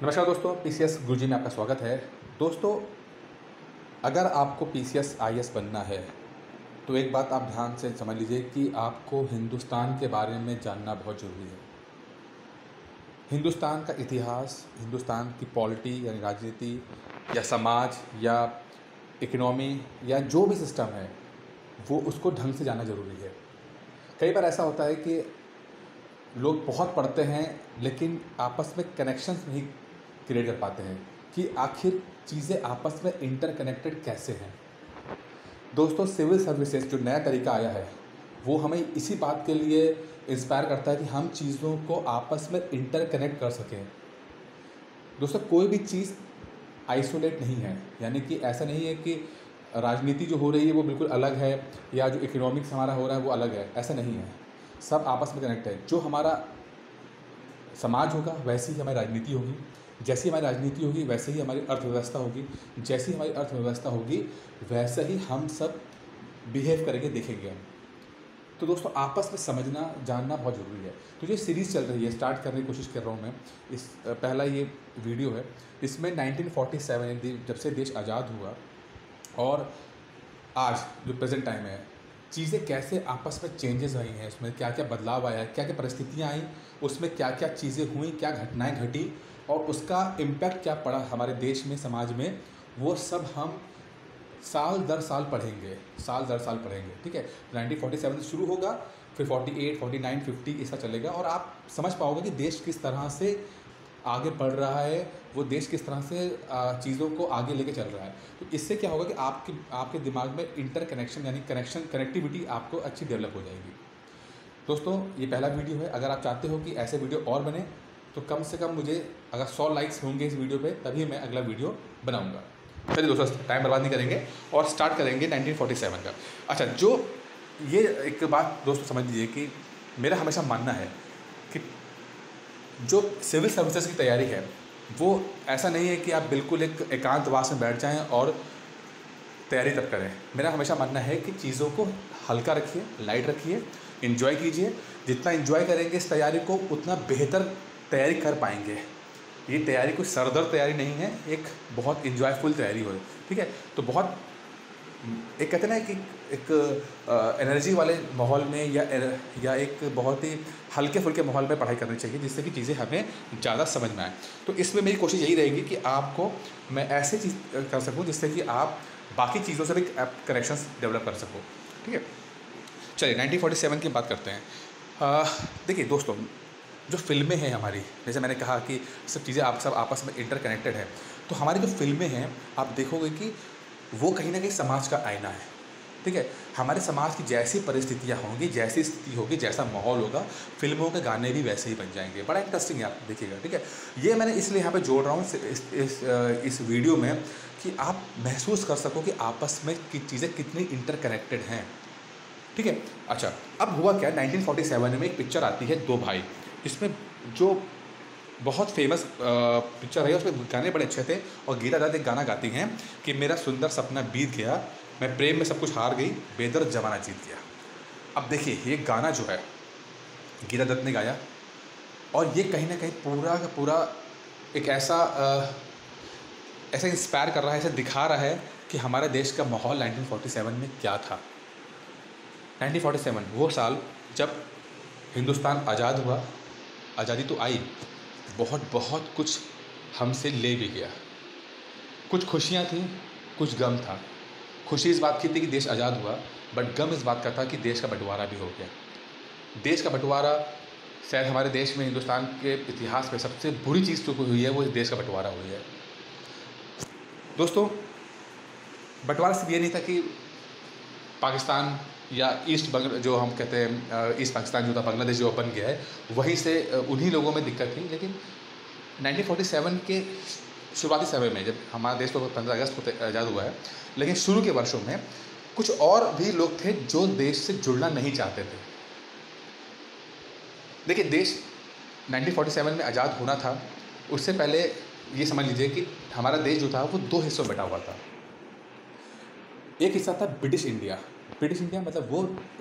नमस्कार दोस्तों, पीसीएस गुरुजी में आपका स्वागत है। दोस्तों, अगर आपको पीसीएस आईएएस बनना है तो एक बात आप ध्यान से समझ लीजिए कि आपको हिंदुस्तान के बारे में जानना बहुत ज़रूरी है। हिंदुस्तान का इतिहास, हिंदुस्तान की पॉलिटी यानी राजनीति या समाज या इकोनॉमी या जो भी सिस्टम है वो उसको ढंग से जानना ज़रूरी है। कई बार ऐसा होता है कि लोग बहुत पढ़ते हैं लेकिन आपस में कनेक्शंस नहीं क्रिएट कर पाते हैं कि आखिर चीज़ें आपस में इंटरकनेक्टेड कैसे हैं। दोस्तों, सिविल सर्विसेज जो नया तरीका आया है वो हमें इसी बात के लिए इंस्पायर करता है कि हम चीज़ों को आपस में इंटरकनेक्ट कर सकें। दोस्तों, कोई भी चीज़ आइसोलेट नहीं है, यानी कि ऐसा नहीं है कि राजनीति जो हो रही है वो बिल्कुल अलग है या जो इकोनॉमिक्स हमारा हो रहा है वो अलग है, ऐसा नहीं है। सब आपस में कनेक्ट है। जो हमारा समाज होगा वैसी ही हमारी राजनीति होगी, जैसी हमारी राजनीति होगी वैसे ही हमारी अर्थव्यवस्था होगी, जैसी हमारी अर्थव्यवस्था होगी वैसे ही हम सब बिहेव करेंगे, देखेंगे हम। तो दोस्तों, आपस में समझना जानना बहुत ज़रूरी है। तो जो सीरीज़ चल रही है, स्टार्ट करने की कोशिश कर रहा हूँ मैं। इस पहला ये वीडियो है, इसमें 1947 जब से देश आज़ाद हुआ और आज जो प्रेजेंट टाइम है, चीज़ें कैसे आपस में चेंजेस आई हैं, उसमें क्या क्या बदलाव आया है, क्या क्या परिस्थितियाँ आई, उसमें क्या क्या चीज़ें हुई, क्या घटनाएं घटी और उसका इम्पैक्ट क्या पड़ा हमारे देश में, समाज में, वो सब हम साल दर साल पढ़ेंगे, साल दर साल पढ़ेंगे। ठीक है, 1947 से शुरू होगा, फिर 48, 49, 50 ऐसा चलेगा और आप समझ पाओगे कि देश किस तरह से आगे बढ़ रहा है, वो देश किस तरह से चीज़ों को आगे लेके चल रहा है। तो इससे क्या होगा कि आपके दिमाग में इंटरकनेक्शन यानी कनेक्टिविटी आपको अच्छी डेवलप हो जाएगी। दोस्तों, ये पहला वीडियो है। अगर आप चाहते हो कि ऐसे वीडियो और बने तो कम से कम मुझे अगर 100 लाइक्स होंगे इस वीडियो पे तभी मैं अगला वीडियो बनाऊंगा। चलिए दोस्तों, टाइम बर्बाद नहीं करेंगे और स्टार्ट करेंगे 1947 का। अच्छा, जो ये एक बात दोस्तों समझ लीजिए कि मेरा हमेशा मानना है कि जो सिविल सर्विसेज की तैयारी है वो ऐसा नहीं है कि आप बिल्कुल एक एकांतवास में बैठ जाएं और तैयारी तब करें। मेरा हमेशा मानना है कि चीज़ों को हल्का रखिए, लाइट रखिए, इन्जॉय कीजिए। जितना इन्जॉय करेंगे इस तैयारी को उतना बेहतर तैयारी कर पाएंगे। ये तैयारी कोई सरदर्द तैयारी नहीं है, एक बहुत इन्जॉयफुल तैयारी हो। ठीक है, तो बहुत एक कहते हैं ना कि एक एनर्जी वाले माहौल में या एक बहुत ही हल्के फुल्के माहौल में पढ़ाई करनी चाहिए जिससे कि चीज़ें हमें ज़्यादा समझ में आए। तो इसमें मेरी कोशिश यही रहेगी कि आपको मैं ऐसे चीज़ कर सकूं जिससे कि आप बाकी चीज़ों से भी कनेक्शंस डेवलप कर सको। ठीक है, चलिए 1947 की बात करते हैं। देखिए दोस्तों, जो फिल्में हैं हमारी, जैसे मैंने कहा कि सब चीज़ें आप सब आपस में इंटरकनेक्टेड है, तो हमारी जो फिल्में हैं आप देखोगे कि वो कहीं ना कहीं समाज का आईना है। ठीक है, हमारे समाज की जैसी परिस्थितियाँ होंगी, जैसी स्थिति होगी, जैसा माहौल होगा, फिल्मों के गाने भी वैसे ही बन जाएंगे। बड़ा इंटरेस्टिंग है, आप देखिएगा। ठीक है, ये मैंने इसलिए यहाँ पे जोड़ रहा हूँ इस वीडियो में कि आप महसूस कर सको कि आपस में की चीज़ें कितनी इंटरकनेक्टेड हैं। ठीक है, अच्छा, अब हुआ क्या, 1947 में एक पिक्चर आती है दो भाई, जिसमें जो बहुत फेमस पिक्चर है, उसमें गाने बड़े अच्छे थे और गीता दत्त एक गाना गाती हैं कि मेरा सुंदर सपना बीत गया, मैं प्रेम में सब कुछ हार गई, बेदर्द जमाना जीत गया। अब देखिए, ये गाना जो है गीता दत्त ने गाया और ये कहीं ना कहीं पूरा का पूरा एक ऐसा इंस्पायर कर रहा है, ऐसा दिखा रहा है कि हमारे देश का माहौल 1947 में क्या था। 1947 वो साल जब हिंदुस्तान आज़ाद हुआ, आज़ादी तो आई, बहुत बहुत कुछ हमसे ले भी गया। कुछ खुशियाँ थी, कुछ गम था। खुशी इस बात की थी कि देश आज़ाद हुआ, बट गम इस बात का था कि देश का बंटवारा भी हो गया। देश का बंटवारा शायद हमारे देश में, हिंदुस्तान के इतिहास में सबसे बुरी चीज़ जो हुई है वो इस देश का बंटवारा हुई है। दोस्तों, बंटवारा सिर्फ ये नहीं था कि पाकिस्तान या ईस्ट जो हम कहते हैं ईस्ट पाकिस्तान जो था, बांग्लादेश जो बन गया है, वहीं से उन्हीं लोगों में दिक्कत थी। लेकिन 1947 के शुरुआती समय में, जब हमारा देश तो 15 अगस्त को आज़ाद हुआ है, लेकिन शुरू के वर्षों में कुछ और भी लोग थे जो देश से जुड़ना नहीं चाहते थे। देखिए, देश 1947 में आज़ाद होना था, उससे पहले ये समझ लीजिए कि हमारा देश जो था वो दो हिस्सों में बटा हुआ था। एक हिस्सा था ब्रिटिश इंडिया। ब्रिटिश इंडिया मतलब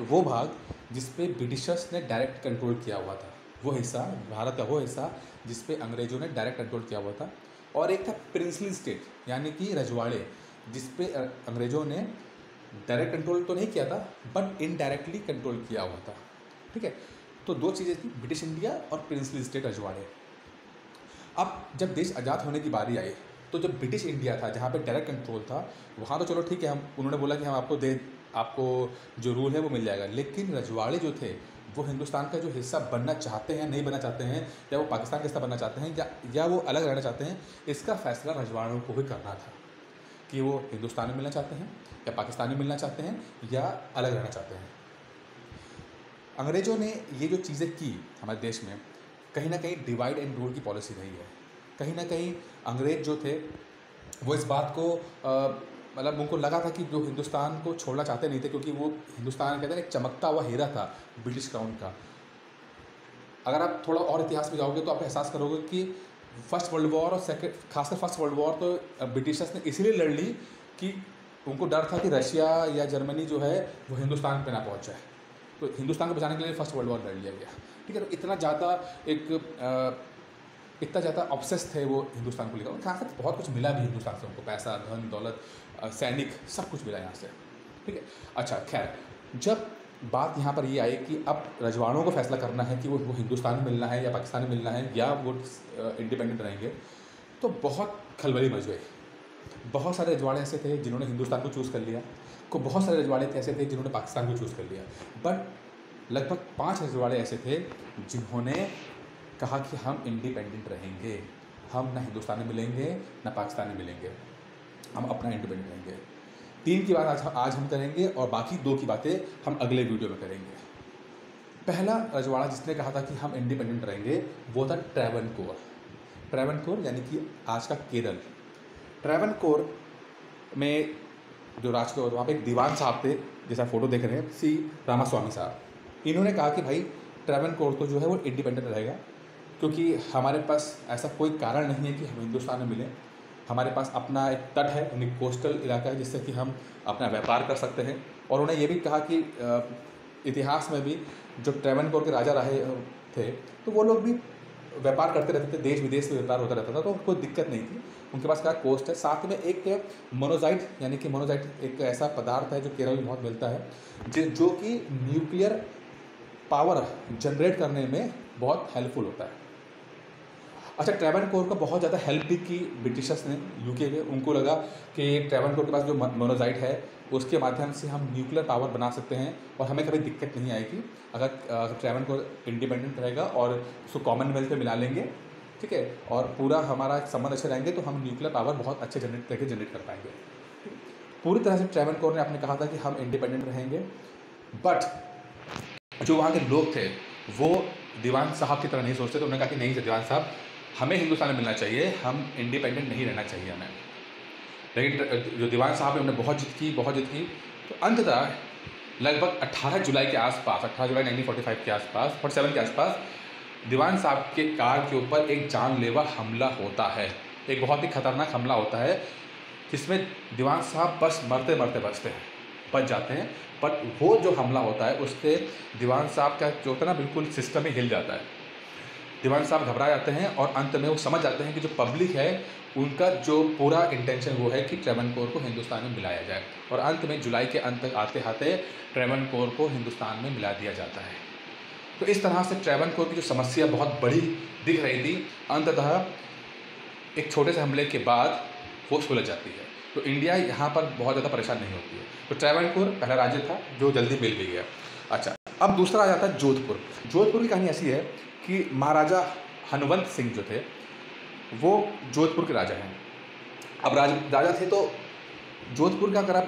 वो भाग जिस पे ब्रिटिशर्स ने डायरेक्ट कंट्रोल किया हुआ था। वो हिस्सा, भारत का वो हिस्सा जिस पे अंग्रेज़ों ने डायरेक्ट कंट्रोल किया हुआ था, और एक था प्रिंसली स्टेट यानी कि रजवाड़े, जिस पे अंग्रेज़ों ने डायरेक्ट कंट्रोल तो नहीं किया था बट इनडायरेक्टली कंट्रोल किया हुआ था। ठीक है, तो दो चीज़ें थी, ब्रिटिश इंडिया और प्रिंसली स्टेट रजवाड़े। अब जब देश आज़ाद होने की बारी आई तो जब ब्रिटिश इंडिया था जहाँ पे डायरेक्ट कंट्रोल था, वहाँ तो चलो ठीक है, हम उन्होंने बोला कि हम आपको जो रूल है वो मिल जाएगा, लेकिन रजवाड़े जो थे वो हिंदुस्तान का जो हिस्सा बनना चाहते हैं, नहीं बनना चाहते हैं, या वो पाकिस्तान का हिस्सा बनना चाहते हैं, या वो अलग रहना चाहते हैं, इसका फैसला रजवाड़ों को ही करना था कि वो हिंदुस्तान में मिलना चाहते हैं या पाकिस्तान में मिलना चाहते हैं या अलग रहना चाहते हैं। अंग्रेज़ों ने ये जो चीज़ें की हमारे देश में, कहीं ना कहीं डिवाइड एंड रूल की पॉलिसी रही है। कहीं ना कहीं अंग्रेज़ जो थे वो इस बात को मतलब उनको लगा था कि जो हिंदुस्तान को छोड़ना चाहते नहीं थे, क्योंकि वो हिंदुस्तान कहते हैं एक चमकता हुआ हीरा था ब्रिटिश क्राउन का। अगर आप थोड़ा और इतिहास में जाओगे तो आप एहसास करोगे कि फर्स्ट वर्ल्ड वॉर और सेकेंड, खासकर फर्स्ट वर्ल्ड वॉर तो ब्रिटिशर्स ने इसीलिए लड़ ली कि उनको डर था कि रशिया या जर्मनी जो है वो हिंदुस्तान पे ना पहुंच जाए, तो हिंदुस्तान को बचाने के लिए फर्स्ट वर्ल्ड वॉर लड़ लिया गया। ठीक है, तो इतना ज़्यादा ऑब्सेस थे वो हिंदुस्तान को लेकर। खास कर बहुत कुछ मिला भी हिंदुस्तान से उनको, पैसा, धन दौलत, सैनिक, सब कुछ मिला यहाँ से। ठीक है, अच्छा खैर, जब बात यहाँ पर ये आई कि अब रजवाड़ों को फैसला करना है कि वो हिंदुस्तान में मिलना है या पाकिस्तान में मिलना है या वो इंडिपेंडेंट रहेंगे, तो बहुत खलबली मच गई। बहुत सारे रजवाड़े ऐसे थे जिन्होंने हिंदुस्तान को चूज़ कर लिया, को बहुत सारे रजवाड़े ऐसे थे जिन्होंने पाकिस्तान को चूज़ कर लिया, बट लगभग 5 रजवाड़े ऐसे थे जिन्होंने कहा कि हम इंडिपेंडेंट रहेंगे, हम ना हिंदुस्तान में मिलेंगे ना पाकिस्तान में मिलेंगे, हम अपना इंडिपेंडेंट रहेंगे। 3 की बात आज हम करेंगे और बाकी 2 की बातें हम अगले वीडियो में करेंगे। पहला रजवाड़ा जिसने कहा था कि हम इंडिपेंडेंट रहेंगे वो था ट्रैवनकोर। ट्रैवनकोर यानी कि आज का केरल। ट्रैवनकोर में जो राजकोट, वहाँ पे एक दीवान साहब थे, जैसा फ़ोटो देख रहे हैं, सी रामास्वामी साहब। इन्होंने कहा कि भाई ट्रैवनकोर तो जो है वो इंडिपेंडेंट रहेगा, क्योंकि हमारे पास ऐसा कोई कारण नहीं है कि हम हिंदुस्तान में मिलें। हमारे पास अपना एक तट है, यानी कोस्टल इलाका है, जिससे कि हम अपना व्यापार कर सकते हैं। और उन्हें ये भी कहा कि इतिहास में भी जो ट्रैवनकोर के राजा रहे थे तो वो लोग भी व्यापार करते रहते थे, देश विदेश में व्यापार होता रहता था, तो कोई दिक्कत नहीं थी। उनके पास क्या कोस्ट है, साथ में एक मोनोजाइट, यानी कि मोनोजाइट एक ऐसा पदार्थ है जो केरल में बहुत मिलता है, जो कि न्यूक्लियर पावर जनरेट करने में बहुत हेल्पफुल होता है। अच्छा, ट्रैवनकोर को बहुत ज़्यादा हेल्प भी की ब्रिटिशर्स ने, यूके के। उनको लगा कि ट्रैवनकोर के पास जो मोनोजाइट है उसके माध्यम से हम न्यूक्लियर पावर बना सकते हैं और हमें कभी दिक्कत नहीं आएगी अगर ट्रैवनकोर इंडिपेंडेंट रहेगा और उसको कॉमनवेल्थ में मिला लेंगे। ठीक है, और पूरा हमारा संबंध अच्छे रहेंगे तो हम न्यूक्लियर पावर बहुत अच्छे जनरेट कर पाएंगे। पूरी तरह से ट्रैवनकोर ने आपने कहा था कि हम इंडिपेंडेंट रहेंगे, बट जो वहाँ के लोग थे वो दीवान साहब की तरह नहीं सोचते। तो उन्होंने कहा कि नहीं दीवान साहब, हमें हिंदुस्तान में मिलना चाहिए, हम इंडिपेंडेंट नहीं रहना चाहिए हमें। लेकिन जो दीवान साहब ने, उन्होंने बहुत जिद की, तो अंततः लगभग 18 जुलाई के आसपास, 18 जुलाई 1945 के आसपास, 47 के आसपास, दीवान साहब के कार के ऊपर एक जानलेवा हमला होता है। एक बहुत ही खतरनाक हमला होता है जिसमें दीवान साहब बस मरते मरते बच जाते हैं। बट वो जो हमला होता है उससे दीवान साहब का जो होता है ना, बिल्कुल सिस्टम ही हिल जाता है। दीवान साहब घबरा जाते हैं और अंत में वो समझ जाते हैं कि जो पब्लिक है उनका जो पूरा इंटेंशन वो है कि ट्रैवनकोर को हिंदुस्तान में मिलाया जाए, और अंत में जुलाई के अंत तक आते आते ट्रैवनकोर को हिंदुस्तान में मिला दिया जाता है। तो इस तरह से ट्रैवनकोर की जो समस्या बहुत बड़ी दिख रही थी, अंततः एक छोटे से हमले के बाद वो सुलझ जाती है। तो इंडिया यहाँ पर बहुत ज़्यादा परेशान नहीं होती है। तो ट्रैवनकोर पहला राज्य था जो जल्दी मिल भी गया। अच्छा, अब दूसरा आ जाता है जोधपुर। जोधपुर की कहानी ऐसी है कि महाराजा हनुमंत सिंह जो थे वो जोधपुर के राजा हैं। अब राजा थे तो जोधपुर का, अगर आप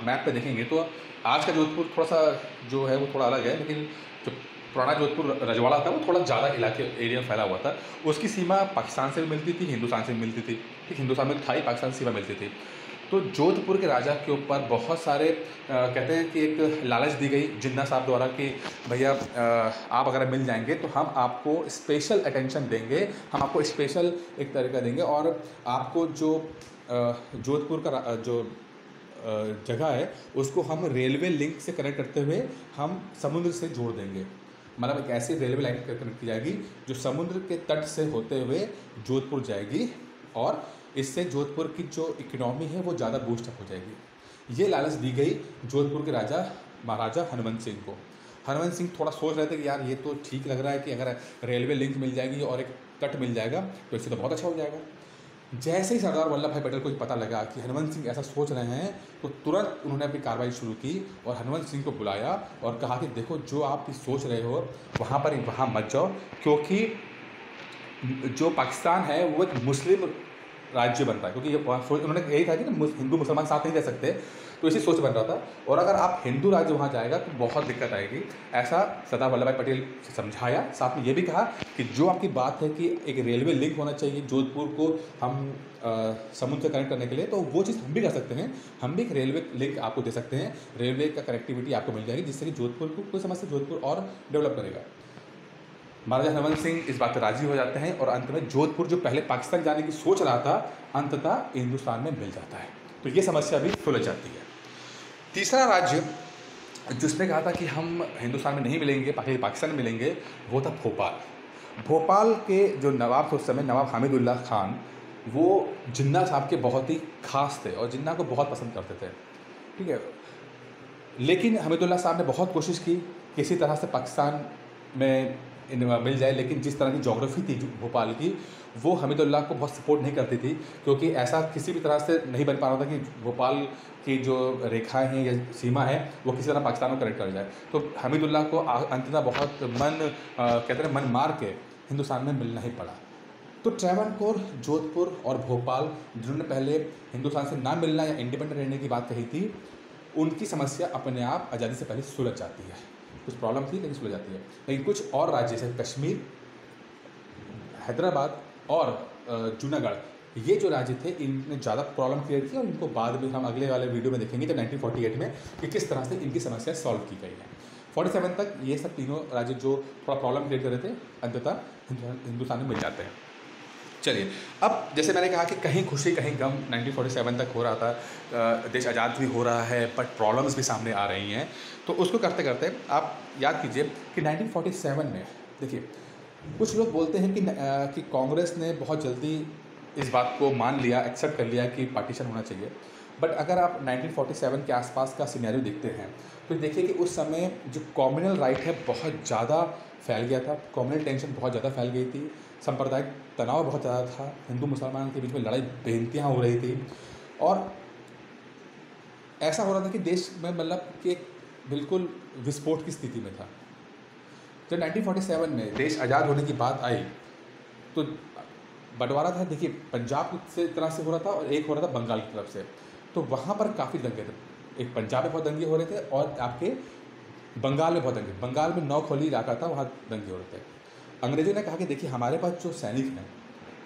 मैप पे देखेंगे तो आज का जोधपुर थोड़ा सा जो है वो थोड़ा अलग है, लेकिन जो पुराना जोधपुर रजवाड़ा था वो थोड़ा ज़्यादा एरिया में फैला हुआ था। उसकी सीमा पाकिस्तान से भी मिलती थी, हिंदुस्तान से भी मिलती थी। ठीक, हिंदुस्तान में था ही, पाकिस्तान से सीमा मिलती थी। तो जोधपुर के राजा के ऊपर बहुत सारे कहते हैं कि एक लालच दी गई जिन्ना साहब द्वारा कि भैया आप अगर मिल जाएंगे तो हम आपको स्पेशल अटेंशन देंगे, हम आपको स्पेशल एक तरीका देंगे, और आपको जो जोधपुर का जो जगह है उसको हम रेलवे लिंक से कनेक्ट करते हुए हम समुद्र से जोड़ देंगे। मतलब एक ऐसी रेलवे लाइन कनेक्ट की जाएगी जो समुद्र के तट से होते हुए जोधपुर जाएगी, और इससे जोधपुर की जो इकोनॉमी है वो ज़्यादा बूस्टअप हो जाएगी। ये लालच दी गई जोधपुर के राजा महाराजा हनुमंत सिंह को। हनुमंत सिंह थोड़ा सोच रहे थे कि यार ये तो ठीक लग रहा है कि अगर रेलवे लिंक मिल जाएगी और एक तट मिल जाएगा तो इससे तो बहुत अच्छा हो जाएगा। जैसे ही सरदार वल्लभ भाई पटेल को पता लगा कि हनुमंत सिंह ऐसा सोच रहे हैं, तो तुरंत उन्होंने अपनी कार्रवाई शुरू की और हनुमंत सिंह को बुलाया और कहा कि देखो, जो आप सोच रहे हो वहाँ मत जाओ, क्योंकि जो पाकिस्तान है वो एक मुस्लिम राज्य बन रहा है। क्योंकि उन्होंने यही था कि हिंदू मुसलमान साथ नहीं रह सकते, तो इसी सोच बन रहा था, और अगर आप हिंदू राज्य वहाँ जाएगा तो बहुत दिक्कत आएगी। ऐसा सरदार वल्लभ भाई पटेल से समझाया। साथ में ये भी कहा कि जो आपकी बात है कि एक रेलवे लिंक होना चाहिए जोधपुर को हम समुद्र से कनेक्ट करने के लिए, तो वो चीज़ हम भी कर सकते हैं। हम भी एक रेलवे लिंक आपको दे सकते हैं, रेलवे का कनेक्टिविटी आपको मिल जाएगी, जिससे कि जोधपुर को कोई समझ से जोधपुर और डेवलप करेगा। महाराजा हनुमंत सिंह इस बात पर राजी हो जाते हैं और अंत में जोधपुर, जो पहले पाकिस्तान जाने की सोच रहा था, अंततः हिंदुस्तान में मिल जाता है। तो ये समस्या भी सुलझ जाती है। तीसरा राज्य जिसने कहा था कि हम हिंदुस्तान में नहीं मिलेंगे, पाकिस्तान में मिलेंगे, वो था भोपाल। भोपाल के जो नवाब थे उस समय, नवाब हामिदुल्लाह खान, वो जिन्ना साहब के बहुत ही खास थे और जिन्ना को बहुत पसंद करते थे, ठीक है। लेकिन हमीदुल्लाह साहब ने बहुत कोशिश की किसी तरह से पाकिस्तान में मिल जाए, लेकिन जिस तरह की ज्योग्राफी थी भोपाल की, वो हमीदुल्लाह को बहुत सपोर्ट नहीं करती थी, क्योंकि ऐसा किसी भी तरह से नहीं बन पा रहा था कि भोपाल की जो रेखाएं हैं या सीमा है वो किसी तरह पाकिस्तान में कनेक्ट कर जाए। तो हमीदुल्लाह को अंततः बहुत कहते हैं मन मार के हिंदुस्तान में मिलना ही पड़ा। तो ट्रैवनकोर, जोधपुर और भोपाल, जिन्होंने पहले हिंदुस्तान से ना मिलना या इंडिपेंडेंट रहने की बात कही थी, उनकी समस्या अपने आप आज़ादी से पहले सुलझ जाती है। कुछ प्रॉब्लम थी लेकिन सुलझ जाती है। लेकिन कुछ और राज्य जैसे कश्मीर, हैदराबाद और जूनागढ़, ये जो राज्य थे, इनने ज़्यादा प्रॉब्लम क्रिएट की और इनको बाद में हम अगले वाले वीडियो में देखेंगे जब 1948 में कि किस तरह से इनकी समस्या सॉल्व की गई है। 47 तक ये सब तीनों राज्य जो थोड़ा प्रॉब्लम क्रिएट कर रहे थे, अंततः हिंदुस्तान में मिल जाते हैं। चलिए, अब जैसे मैंने कहा कि कहीं खुशी कहीं गम 1947 तक हो रहा था, देश आज़ाद भी हो रहा है, बट प्रॉब्लम्स भी सामने आ रही हैं। तो उसको करते करते आप याद कीजिए कि 1947 में, देखिए, कुछ लोग बोलते हैं कि कांग्रेस ने बहुत जल्दी इस बात को मान लिया, एक्सेप्ट कर लिया कि पार्टीशन होना चाहिए। बट अगर आप 1947 के आसपास का सिनेरियो देखते हैं तो देखिए कि उस समय जो कम्युनल राइट है बहुत ज़्यादा फैल गया था, कम्युनल टेंशन बहुत ज़्यादा फैल गई थी, सांप्रदायिक तनाव बहुत ज़्यादा था, हिंदू मुसलमान के बीच में लड़ाई बेनतियाँ हो रही थी, और ऐसा हो रहा था कि देश में मतलब कि एक बिल्कुल विस्फोट की स्थिति में था। जब 1947 में देश आज़ाद होने की बात आई तो बंटवारा था, देखिए, पंजाब से तरह से हो रहा था और एक हो रहा था बंगाल की तरफ से। तो वहाँ पर काफ़ी दंगे थे, एक पंजाब में बहुत दंगे हो रहे थे और आपके बंगाल में बहुत दंगे, बंगाल में नौखोली इलाका था, वहाँ दंगे हो रहे थे। अंग्रेज़ों ने कहा कि देखिए, हमारे पास जो सैनिक हैं,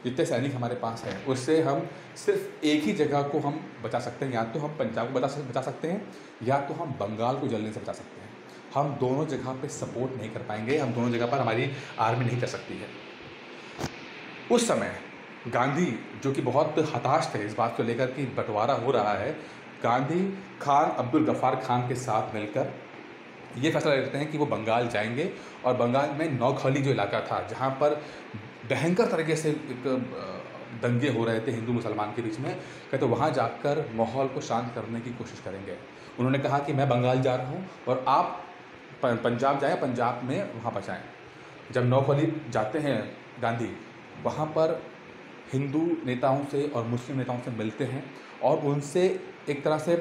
जितने सैनिक हमारे पास हैं, उससे हम सिर्फ एक ही जगह को हम बचा सकते हैं, या तो हम पंजाब को बचा सकते हैं या तो हम बंगाल को जलने से बचा सकते हैं। हम दोनों जगह पे सपोर्ट नहीं कर पाएंगे, हम दोनों जगह पर हमारी आर्मी नहीं कर सकती है। उस समय गांधी, जो कि बहुत हताश थे इस बात को लेकर कि बंटवारा हो रहा है, गांधी खान अब्दुल गफ्फार खान के साथ मिलकर ये फैसला लेते हैं कि वो बंगाल जाएंगे और बंगाल में नौखली जो इलाका था, जहाँ पर भयंकर तरीके से एक दंगे हो रहे थे हिंदू मुसलमान के बीच में, कहते तो वहाँ जाकर माहौल को शांत करने की कोशिश करेंगे। उन्होंने कहा कि मैं बंगाल जा रहा हूँ और आप पंजाब जाएँ, पंजाब में वहाँ बचाएँ। जब नौखली जाते हैं गांधी, वहाँ पर हिंदू नेताओं से और मुस्लिम नेताओं से मिलते हैं और उनसे एक तरह से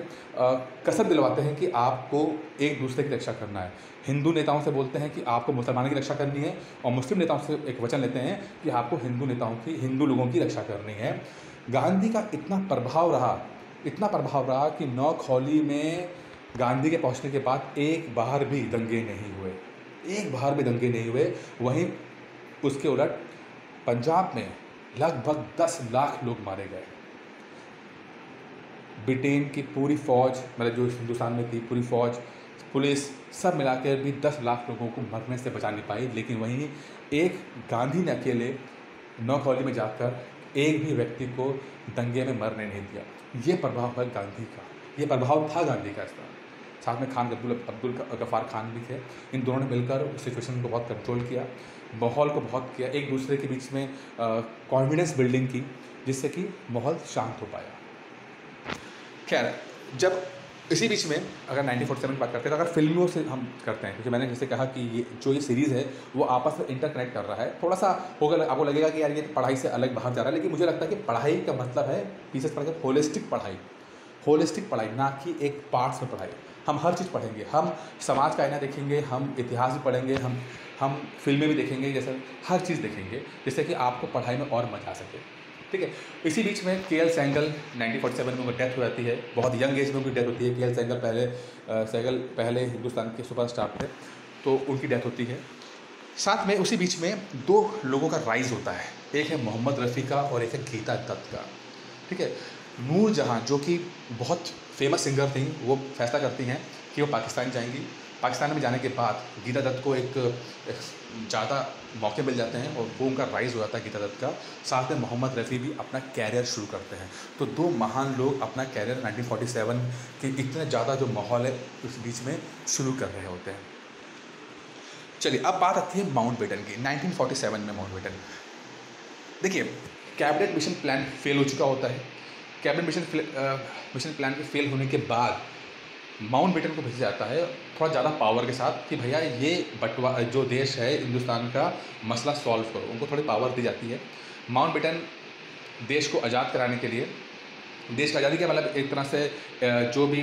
कसम दिलवाते हैं कि आपको एक दूसरे की रक्षा करना है। हिंदू नेताओं से बोलते हैं कि आपको मुसलमानों की रक्षा करनी है, और मुस्लिम नेताओं से एक वचन लेते हैं कि आपको हिंदू लोगों की रक्षा करनी है। गांधी का इतना प्रभाव रहा कि नौखौली में गांधी के पहुंचने के बाद एक बार भी दंगे नहीं हुए। वहीं उसके उलट पंजाब में लगभग 10 लाख लोग मारे गए। ब्रिटेन की पूरी फौज, मतलब जो हिंदुस्तान में थी, पूरी फौज, पुलिस, सब मिलाकर भी 10 लाख लोगों को मरने से बचा नहीं पाई। लेकिन वहीं एक गांधी ने अकेले नौखौली में जाकर एक भी व्यक्ति को दंगे में मरने नहीं दिया। ये प्रभाव है गांधी का, ये प्रभाव था गांधी का। इसका साथ में खान अब्दुल अब्दुल गफ़ार खान भी थे। इन दोनों ने मिलकर सिचुएशन को बहुत कंट्रोल किया, माहौल को बहुत किया, एक दूसरे के बीच में कॉन्फिडेंस बिल्डिंग की, जिससे कि माहौल शांत हो पाया। खैर, जब इसी बीच में अगर 1947 की बात करते हैं तो अगर फिल्मों से हम करते हैं, क्योंकि मैंने जैसे कहा कि ये सीरीज़ है वो आपस में इंटरकनेक्ट कर रहा है। थोड़ा सा होगा, आपको लगेगा कि यार ये पढ़ाई से अलग बाहर जा रहा है, लेकिन मुझे लगता है कि पढ़ाई का मतलब है पीछे पढ़ के होलिस्टिक पढ़ाई, ना कि एक पार्ट्स में पढ़ाई। हम हर चीज़ पढ़ेंगे, हम समाज का आईना देखेंगे, हम इतिहास भी पढ़ेंगे, हम फिल्में भी देखेंगे, जैसे हर चीज़ देखेंगे, जिससे कि आपको पढ़ाई में और मजा आ सके। ठीक है। इसी बीच में के.एल. सेंगल 1947 में उनकी डेथ हो जाती है, बहुत यंग एज में उनकी डेथ होती है। के.एल. सेंगल पहले हिंदुस्तान के सुपरस्टार थे, तो उनकी डेथ होती है। साथ में उसी बीच में दो लोगों का राइज़ होता है, एक है मोहम्मद रफ़ी का और एक है गीता दत्त का। ठीक है। नूर जहाँ, जो कि बहुत फेमस सिंगर थी, वो फैसला करती हैं कि वो पाकिस्तान जाएंगी। पाकिस्तान में जाने के बाद गीता दत्त को एक ज़्यादा मौके मिल जाते हैं और वो उनका राइज़ हो जाता है गीता दत्त का। साथ में मोहम्मद रफ़ी भी अपना कैरियर शुरू करते हैं। तो दो महान लोग अपना कैरियर 1947 के इतने ज़्यादा जो माहौल है उस बीच में शुरू कर रहे होते हैं। चलिए, अब बात आती है माउंटबेटन की। 1947 में माउंटबेटन, देखिए, कैबिनेट मिशन प्लान फेल हो चुका होता है। कैबिनेट मिशन प्लान के फेल होने के बाद माउंटबेटन को भेजा जाता है थोड़ा ज़्यादा पावर के साथ कि भैया ये जो देश है हिंदुस्तान का, मसला सॉल्व करो। उनको थोड़ी पावर दी जाती है। माउंटबेटन देश को आज़ाद कराने के लिए, देश की आज़ादी का मतलब एक तरह से जो भी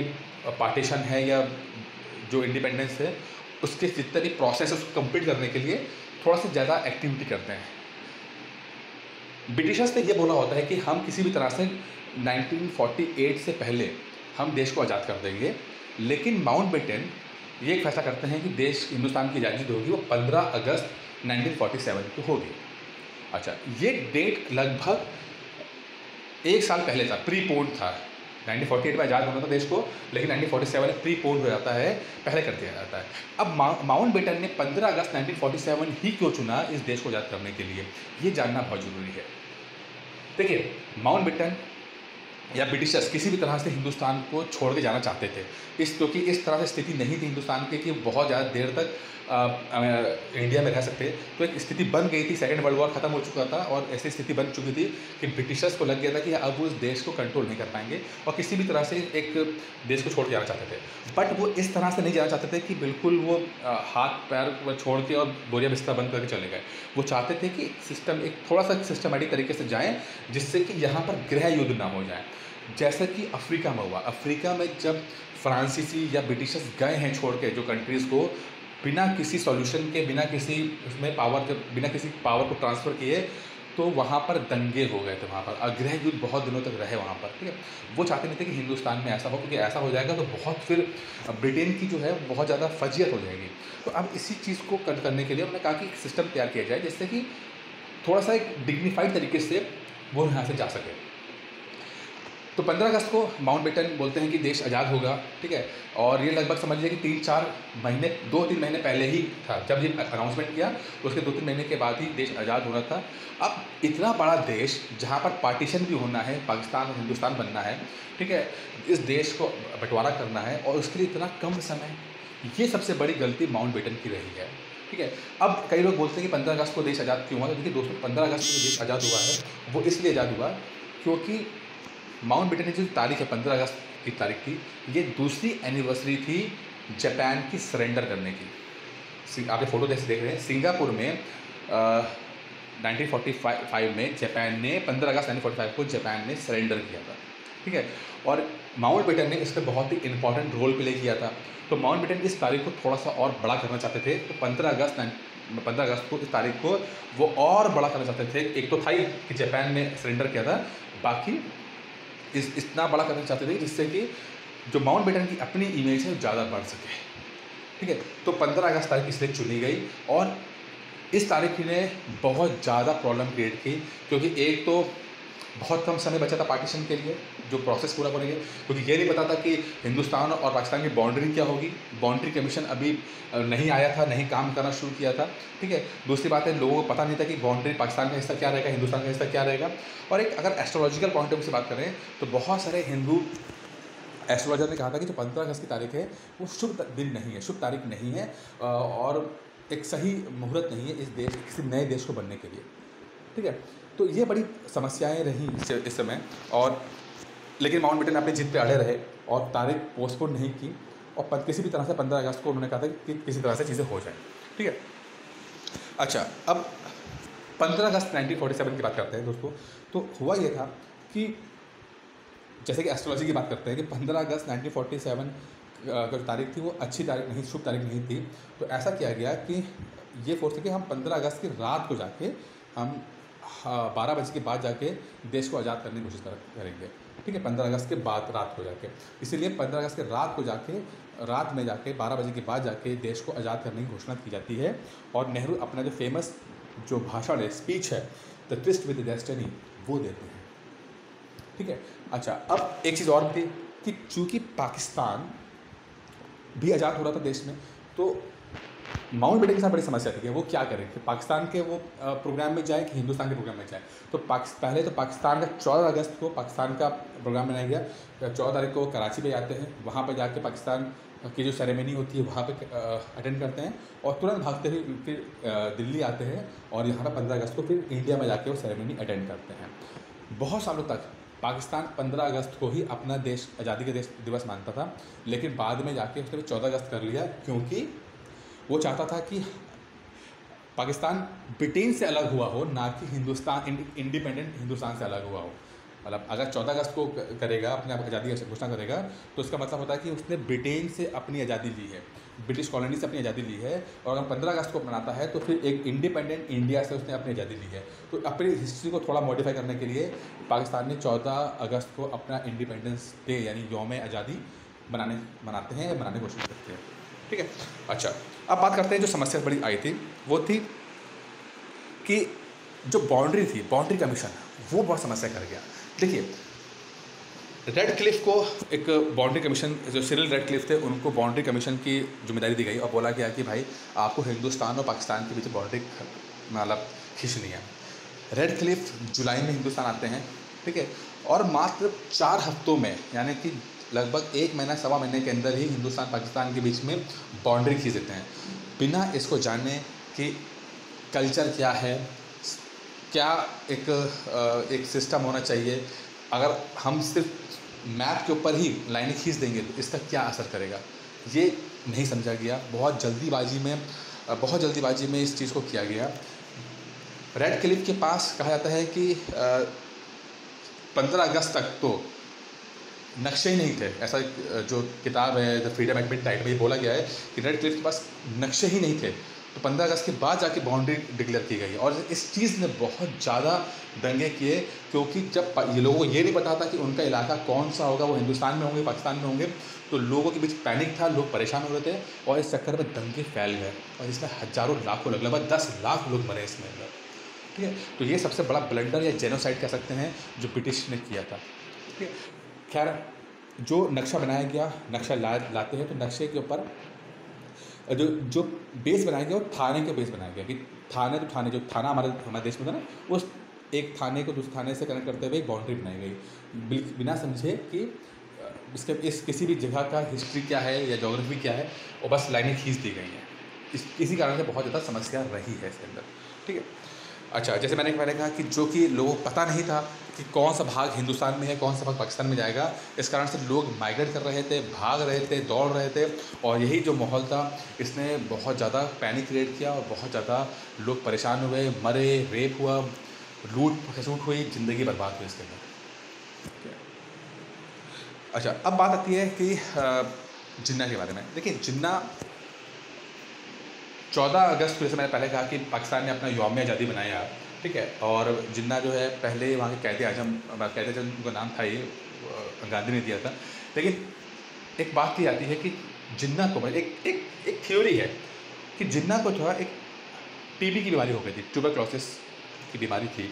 पार्टीशन है या जो इंडिपेंडेंस है उसके जितने भी प्रोसेस है उसको कंप्लीट करने के लिए थोड़ा सा ज़्यादा एक्टिविटी करते हैं। ब्रिटिशर्स ने ये बोला होता है कि हम किसी भी तरह से 1948 से पहले हम देश को आज़ाद कर देंगे, लेकिन माउंटबेटन ये एक फैसला करते हैं कि देश, हिंदुस्तान की आज़ादी जो होगी वो 15 अगस्त 1947 को होगी। अच्छा, ये डेट लगभग एक साल पहले था, प्रीपोन्ड था। 1948 में आज़ाद होना था देश को, लेकिन 1947 में प्रीपोन्ड हो जाता है, पहले कर दिया जाता है। अब माउंटबेटन ने 15 अगस्त 1947 ही क्यों चुना इस देश को आज़ाद करने के लिए, ये जानना बहुत ज़रूरी है। देखिए, माउंटबेटन या ब्रिटिशर्स किसी भी तरह से हिंदुस्तान को छोड़ के जाना चाहते थे, क्योंकि इस तरह से स्थिति नहीं थी हिंदुस्तान की कि बहुत ज़्यादा देर तक इंडिया में रह सकते। तो एक स्थिति बन गई थी, सेकेंड वर्ल्ड वॉर ख़त्म हो चुका था और ऐसी स्थिति बन चुकी थी कि ब्रिटिशर्स को लग गया था कि अब वो इस देश को कंट्रोल नहीं कर पाएंगे और किसी भी तरह से एक देश को छोड़ के जाना चाहते थे। बट वो इस तरह से नहीं जाना चाहते थे कि बिल्कुल वो हाथ पैर छोड़ के और बोरिया बिस्तर बंद करके चले गए। वो चाहते थे कि एक थोड़ा सा सिस्टमेटिक तरीके से जाएँ, जिससे कि यहाँ पर गृह युद्ध ना हो जाए, जैसा कि अफ्रीका में हुआ। अफ्रीका में जब फ्रांसीसी या ब्रिटिशर्स गए हैं छोड़ के जो कंट्रीज़ को, बिना किसी सॉल्यूशन के, बिना किसी उसमें बिना किसी पावर को ट्रांसफ़र किए, तो वहाँ पर दंगे हो गए थे, वहाँ पर गृह युद्ध बहुत दिनों तक रहे वहाँ पर। ठीक है। वो चाहते नहीं थे कि हिंदुस्तान में ऐसा हो, क्योंकि ऐसा हो जाएगा तो बहुत फिर ब्रिटेन की जो है बहुत ज़्यादा फजीयत हो जाएगी। तो अब इसी चीज़ को करने के लिए उन्होंने कहा कि एक सिस्टम तैयार किया जाए जिससे कि थोड़ा सा एक डिग्निफाइड तरीके से वो यहाँ से जा सके। तो 15 अगस्त को माउंटबेटन बोलते हैं कि देश आज़ाद होगा। ठीक है। और ये लगभग समझ लीजिए कि 2-3 महीने पहले ही था जब ये अनाउंसमेंट किया, तो उसके 2-3 महीने के बाद ही देश आज़ाद होना था। अब इतना बड़ा देश जहाँ पर पार्टीशन भी होना है, पाकिस्तान और हिंदुस्तान बनना है, ठीक है, इस देश को बंटवारा करना है और उसके लिए इतना कम समय, ये सबसे बड़ी गलती माउंटबेटन की रही है। ठीक है। अब कई लोग बोलते हैं कि 15 अगस्त को देश आज़ाद क्यों हुआ। तो देखिए दोस्तों, 15 अगस्त को देश आज़ाद हुआ है वो इसलिए आज़ाद हुआ क्योंकि माउंटबेटन की जो तारीख है 15 अगस्त की तारीख थी, ये दूसरी एनिवर्सरी थी जापान की सरेंडर करने की। आप ये फ़ोटो देख रहे हैं, सिंगापुर में 1945 में जापान ने 15 अगस्त 1945 को जापान ने सरेंडर किया था। ठीक है। और माउंटबेटन ने इस पर बहुत ही इंपॉर्टेंट रोल प्ले किया था। तो माउंटबेटन इस तारीख को थोड़ा सा और बड़ा करना चाहते थे। तो 15 अगस्त को इस तारीख को वो और बड़ा करना चाहते थे। एक तो था ही कि जापान ने सरेंडर किया था, बाकी इतना बड़ा करना चाहते थे जिससे कि जो माउंटबेटन की अपनी इमेज है ज़्यादा बढ़ सके। ठीक है। तो 15 अगस्त तारीख इसलिए चुनी गई और इस तारीख ने बहुत ज़्यादा प्रॉब्लम क्रिएट की, क्योंकि एक तो बहुत कम समय बचा था पार्टीशन के लिए, जो प्रोसेस पूरा करेंगे, क्योंकि ये नहीं पता था कि हिंदुस्तान और पाकिस्तान की बाउंड्री क्या होगी। बाउंड्री कमीशन अभी नहीं आया था, नहीं काम करना शुरू किया था। ठीक है। दूसरी बात है, लोगों को पता नहीं था कि बाउंड्री पाकिस्तान का हिस्सा क्या रहेगा, हिंदुस्तान का हिस्सा क्या रहेगा। और एक अगर एस्ट्रोलॉजिकल पॉइंट ऑफ व्यू से बात करें तो बहुत सारे हिंदू एस्ट्रोलॉजर ने कहा था कि जो 15 अगस्त की तारीख है वो शुभ दिन नहीं है, शुभ तारीख नहीं है और एक सही मुहूर्त नहीं है इस देश, किसी नए देश को बनने के लिए। ठीक है, तो ये बड़ी समस्याएं रहीं इस समय, और लेकिन माउंटबेटन अपनी जिद पे अड़े रहे और तारीख पोस्टपोन नहीं की, और किसी भी तरह से 15 अगस्त को उन्होंने कहा था कि किसी तरह से चीज़ें हो जाएँ। ठीक है, अच्छा, अब 15 अगस्त 1947 की बात करते हैं दोस्तों। तो हुआ ये था कि जैसे कि एस्ट्रोलॉजी की बात करते हैं कि 15 अगस्त 1947 का जो तारीख थी वो अच्छी तारीख नहीं, शुभ तारीख नहीं थी। तो ऐसा किया गया कि ये फोर्स है कि हम 15 अगस्त की रात को जाके हम 12 बजे के बाद जाके देश को आज़ाद करने की कोशिश करेंगे। ठीक है, 15 अगस्त के बाद रात को जाके, इसीलिए 15 अगस्त के रात को जाके, रात में जाके 12 बजे के बाद जाके देश को आज़ाद करने की घोषणा की जाती है। और नेहरू अपना जो फेमस जो भाषण है, स्पीच है, the twist with the destiny, वो देते हैं। ठीक है, अच्छा, अब एक चीज़ और थी कि चूँकि पाकिस्तान भी आज़ाद हो रहा था देश में, तो माउंटबेटन के साथ बड़ी समस्या थी कि वो क्या करें कि पाकिस्तान के वो प्रोग्राम में जाए कि हिंदुस्तान के प्रोग्राम में जाए। तो पहले तो पाकिस्तान का 14 अगस्त को पाकिस्तान का प्रोग्राम बनाया गया। 14 तारीख को कराची पे जाते हैं, वहाँ पर जाके पाकिस्तान की जो सेरेमनी होती है वहाँ पे अटेंड करते हैं, और तुरंत भागते हुए फिर दिल्ली आते हैं, और यहाँ पर 15 अगस्त को फिर इंडिया में जाके वो सेरेमनी अटेंड करते हैं। बहुत सालों तक पाकिस्तान 15 अगस्त को ही अपना देश, आज़ादी का दिवस मानता था, लेकिन बाद में जाके उसने 14 अगस्त कर लिया, क्योंकि वो चाहता था कि पाकिस्तान ब्रिटेन से अलग हुआ हो, ना कि हिंदुस्तान इंडिपेंडेंट हिंदुस्तान से अलग हुआ हो। मतलब अगर 14 अगस्त को करेगा, अपने आप आज़ादी की घोषणा करेगा, तो इसका मतलब होता है कि उसने ब्रिटेन से अपनी आज़ादी ली है, ब्रिटिश कॉलोनी से अपनी आज़ादी ली है। और अगर 15 अगस्त को मनाता है तो फिर एक इंडिपेंडेंट इंडिया से उसने अपनी आज़ादी ली है। तो अपनी हिस्ट्री को थोड़ा मॉडिफाई करने के लिए पाकिस्तान ने 14 अगस्त को अपना इंडिपेंडेंस डे यानी यौम आज़ादी मनाते हैं, मनाने की कोशिश करते हैं। ठीक है, अच्छा, अब बात करते हैं जो समस्या बड़ी आई थी, वो थी कि जो बाउंड्री थी, बाउंड्री कमीशन, वो बहुत समस्या कर गया। देखिए, रेड क्लिफ को एक बाउंड्री कमीशन, जो सिरिल रेड क्लिफ थे, उनको बाउंड्री कमीशन की जिम्मेदारी दी गई और बोला गया कि भाई आपको हिंदुस्तान और पाकिस्तान के बीच बाउंड्री मतलब खींचनी है। रेड क्लिफ जुलाई में हिंदुस्तान आते हैं, ठीक है, और मात्र 4 हफ्तों में, यानी कि लगभग 1 महीना, सवा महीने के अंदर ही हिंदुस्तान पाकिस्तान के बीच में बाउंड्री खींच देते हैं, बिना इसको जाने कि कल्चर क्या है, क्या एक सिस्टम होना चाहिए। अगर हम सिर्फ मैप के ऊपर ही लाइनें खींच देंगे तो इसका क्या असर करेगा, ये नहीं समझा गया। बहुत जल्दीबाजी में इस चीज़ को किया गया। रेड क्लिफ के पास कहा जाता है कि 15 अगस्त तक तो नक्शे ही नहीं थे। ऐसा जो किताब है द फ्रीडम एट मिडनाइट में ये बोला गया है कि रेड क्लिफ के पास नक्शे ही नहीं थे। तो 15 अगस्त के बाद जाके बाउंड्री डिक्लेयर की गई, और इस चीज़ ने बहुत ज़्यादा दंगे किए, क्योंकि जब ये लोगों को ये नहीं पता था कि उनका इलाका कौन सा होगा, वो हिंदुस्तान में होंगे, पाकिस्तान में होंगे, तो लोगों के बीच पैनिक था, लोग परेशान हो रहे थे, और इस चक्कर में दंगे फैल गए, और इसमें हज़ारों लाखों लोग, लगभग 10 लाख लोग मरे इसमें अंदर। ठीक है, तो ये सबसे बड़ा ब्लंडर या जेनोसाइड कह सकते हैं जो ब्रिटिश ने किया था। ठीक है, खैर, जो नक्शा बनाया गया, नक्शा लाते हैं तो नक्शे के ऊपर जो बेस बनाया गया वो थाने के बेस बनाया गया कि थाने जो थाना हमारे देश में था ना, उस एक थाने को दूसरे थाने से कनेक्ट करते हुए एक बाउंड्री बनाई गई, बिना समझे कि इस किसी भी जगह का हिस्ट्री क्या है या ज्योग्राफी क्या है, और बस लाइनें खींच दी गई हैं। इसी कारण से बहुत ज़्यादा समस्या रही है इसके अंदर। ठीक है, अच्छा, जैसे मैंने कहा कि जो कि लोगों को पता नहीं था कि कौन सा भाग हिंदुस्तान में है, कौन सा भाग पाकिस्तान में जाएगा, इस कारण से लोग माइग्रेट कर रहे थे, भाग रहे थे, दौड़ रहे थे, और यही जो माहौल था इसने बहुत ज़्यादा पैनिक क्रिएट किया, और बहुत ज़्यादा लोग परेशान हुए, मरे, रेप हुआ, लूट खसूट हुई, ज़िंदगी बर्बाद हुई इसके अंदर। अच्छा, अब बात आती है कि जिन्ना के बारे में। देखिए, जिन्ना 14 अगस्त को, जैसे मैंने पहले कहा कि पाकिस्तान ने अपना यौम आज़ादी बनाया, ठीक है, और जिन्ना जो है पहले वहाँ के कैद आजम उनका नाम था, ये गांधी ने दिया था। लेकिन एक बात की जाती है कि जिन्ना को, एक थ्योरी है कि जिन्ना को जो है एक टीबी की बीमारी हो गई थी, ट्यूबरक्लोसिस की बीमारी थी,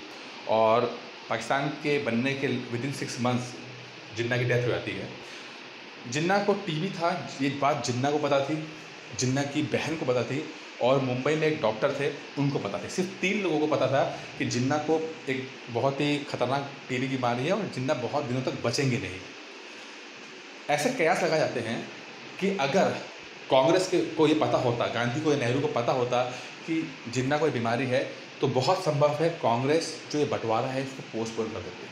और पाकिस्तान के बनने के विदिन 6 मंथ्स जिन्ना की डेथ हो जाती है। जिन्ना को टीबी था, ये बात जिन्ना को पता थी, जिन्ना की बहन को पता थी, और मुंबई में एक डॉक्टर थे, उनको पता थे। सिर्फ 3 लोगों को पता था कि जिन्ना को एक बहुत ही खतरनाक टीबी की बीमारी है और जिन्ना बहुत दिनों तक बचेंगे नहीं। ऐसे कयास लगाए जाते हैं कि अगर कांग्रेस के को ये पता होता, गांधी को या नेहरू को पता होता कि जिन्ना कोई बीमारी है, तो बहुत संभव है कांग्रेस जो ये बंटवारा है इसको पोस्टपोन कर देती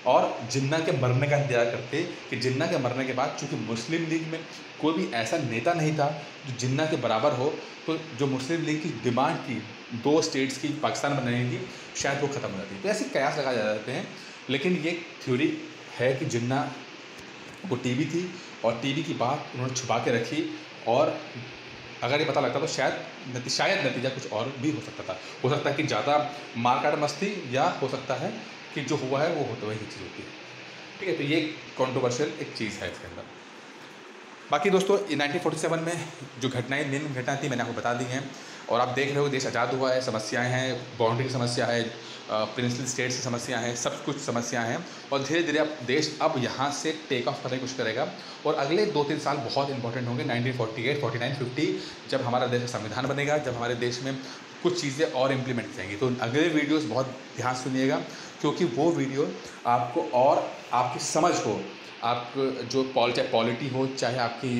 और जिन्ना के मरने का इंतजार करते कि जिन्ना के मरने के बाद, चूँकि मुस्लिम लीग में कोई भी ऐसा नेता नहीं था जो जिन्ना के बराबर हो, तो जो मुस्लिम लीग की डिमांड थी 2 स्टेट्स की पाकिस्तान बनाने की, शायद वो ख़त्म हो जाती। तो ऐसे कयास लगाए जाते हैं, लेकिन ये थ्योरी है कि जिन्ना को टीबी थी और टीबी की बात उन्होंने छुपा के रखी, और अगर ये पता लगता तो शायद नतीजा कुछ और भी हो सकता था। हो सकता है कि ज़्यादा मारकाट मस्ती, या हो सकता है कि जो हुआ है वो होते हुए ही चीज़ होती है। ठीक है, तो ये कंट्रोवर्शियल एक चीज़ है इसके अंदर। बाकी दोस्तों, ये 1947 में जो घटनाएं, मेन घटनाएं थी, मैंने आपको बता दी हैं। और आप देख रहे हो देश आज़ाद हुआ है, समस्याएं हैं, बाउंड्री की समस्या है, प्रिंसली स्टेट्स की समस्या है, सब कुछ समस्याएं हैं। और धीरे धीरे अब देश अब यहाँ से टेक ऑफ करने की कोशिश करेगा। और अगले 2-3 साल बहुत इंपॉर्टेंट होंगे, 1948, 49, 50, जब हमारा देश का संविधान बनेगा, जब हमारे देश में कुछ चीज़ें और इम्प्लीमेंट जाएंगी। तो अगले वीडियोस बहुत ध्यान सुनिएगा, क्योंकि वो वीडियो आपको और आपकी समझ को, आप जो चाहे पॉलिटी हो, चाहे आपकी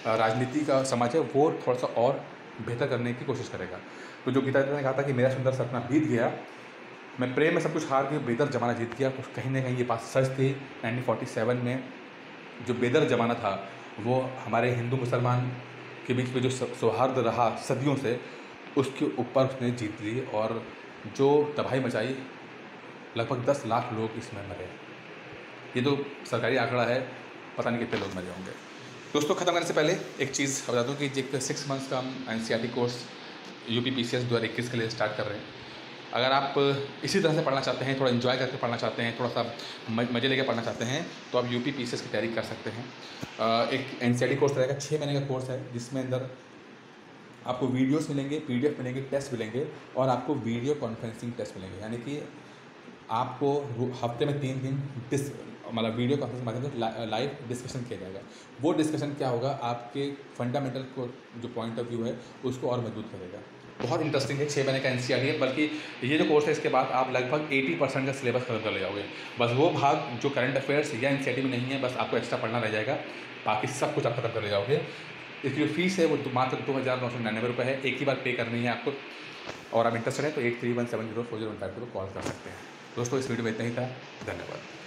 राजनीति का समझ है, वो थोड़ा सा और बेहतर करने की कोशिश करेगा। तो जो गीता ने कहा था कि मेरा सुंदर सपना बीत गया, मैं प्रेम में सब कुछ हार के बेहतर ज़माना जीत गया, तो कहीं ना कहीं ये बात सच थी। 1947 में जो बेहतर ज़माना था वो हमारे हिंदू मुसलमान के बीच में जो सौहार्द रहा सदियों से, उसके ऊपर उसने जीत ली, और जो तबाही मचाई, लगभग 10 लाख लोग इसमें मरे। ये तो सरकारी आंकड़ा है, पता नहीं कितने लोग मरे होंगे। दोस्तों, ख़त्म करने से पहले एक चीज़ बता दूँ कि एक 6 मंथ्स का हम NCERT कोर्स UPPCS 2021 के लिए स्टार्ट कर रहे हैं। अगर आप इसी तरह से पढ़ना चाहते हैं, थोड़ा एंजॉय करके पढ़ना चाहते हैं, थोड़ा सा मज़े लेकर पढ़ना चाहते हैं, तो आप UPPCS की तैयारी कर सकते हैं। एक NCERT कोर्स रहेगा, 6 महीने का कोर्स है, जिसमें अंदर आपको वीडियोस मिलेंगे, PDF मिलेंगे, टेस्ट मिलेंगे, और आपको वीडियो कॉन्फ्रेंसिंग टेस्ट मिलेंगे। यानी कि आपको हफ्ते में 3 दिन मतलब वीडियो कॉन्फ्रेंस के माध्यम से लाइव डिस्कशन किया जाएगा। वो डिस्कशन क्या होगा, आपके फंडामेंटल को जो पॉइंट ऑफ व्यू है उसको और मजबूत करेगा। बहुत इंटरेस्टिंग है, 6 महीने का NCERT है। बल्कि ये जो कोर्स है, इसके बाद आप लगभग 80% का सिलेबस खत्म कर ले जाओगे। बस वो भाग जो करंट अफेयर्स या NCERT में नहीं है, बस आपको एक्स्ट्रा पढ़ना रह जाएगा, बाकी सब कुछ आप खत्म कर ले जाओगे। इसकी जो फीस है वो मात्र 2,999 रुपये है, एक ही बार पे करनी है आपको। और आप इंटरेस्टेड है तो 8317040152 को कॉल कर सकते हैं। दोस्तों, इस वीडियो में इतना ही था। धन्यवाद।